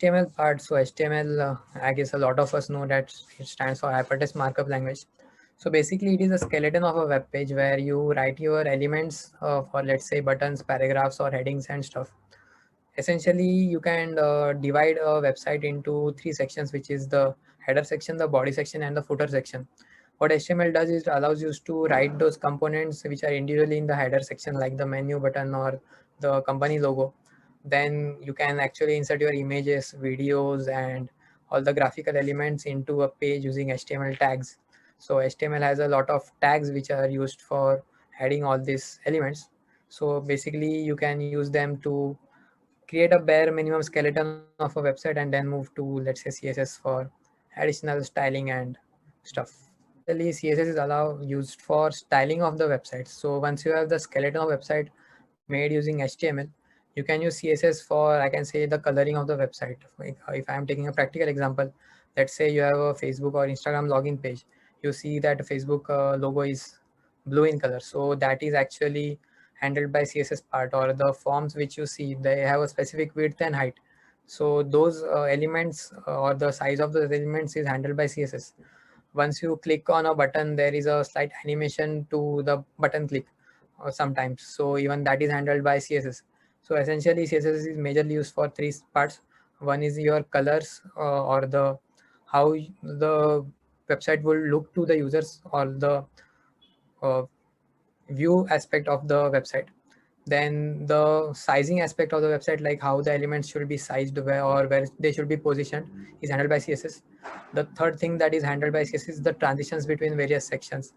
HTML part. So HTML, I guess a lot of us know that it stands for Hypertext Markup Language. So basically, it is a skeleton of a web page where you write your elements for, let's say, buttons, paragraphs, or headings and stuff. Essentially, you can divide a website into three sections, which is the header section, the body section, and the footer section. What HTML does is it allows you to write those components which are individually in the header section, like the menu button or the company logo. Then you can actually insert your images, videos, and all the graphical elements into a page using HTML tags. So HTML has a lot of tags which are used for adding all these elements. So basically, you can use them to create a bare minimum skeleton of a website and then move to, let's say, CSS for additional styling and stuff. Essentially, CSS is used for styling of the website. So once you have the skeleton of website made using HTML, you can use CSS for, I can say, the coloring of the website. Like, if I am taking a practical example, let's say you have a Facebook or Instagram login page, you see that Facebook logo is blue in color. So that is actually handled by CSS part, or the forms which you see, they have a specific width and height. So those elements or the size of those elements is handled by CSS. Once you click on a button, there is a slight animation to the button click sometimes. So even that is handled by CSS. So essentially, CSS is majorly used for three parts. One is your colors, or the how the website will look to the users, or the uh, view aspect of the website. Then the sizing aspect of the website, like how the elements should be sized, where or where they should be positioned, is handled by CSS. The third thing that is handled by CSS is the transitions between various sections.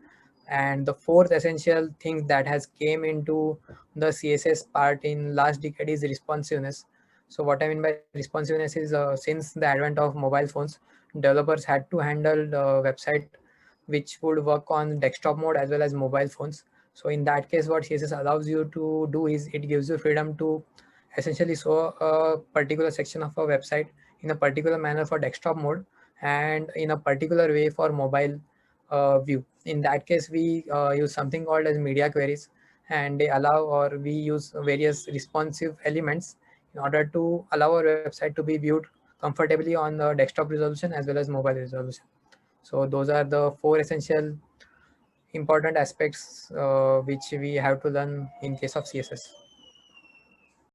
And the fourth essential thing that has came into the CSS part in last decade is responsiveness. So what I mean by responsiveness is, since the advent of mobile phones, developers had to handle the website which would work on desktop mode as well as mobile phones. So in that case, what CSS allows you to do is it gives you freedom to essentially show a particular section of a website in a particular manner for desktop mode and in a particular way for mobile view. In that case, we use something called as media queries, and they allow, or we use various responsive elements in order to allow our website to be viewed comfortably on the desktop resolution as well as mobile resolution. So those are the four essential important aspects which we have to learn in case of CSS.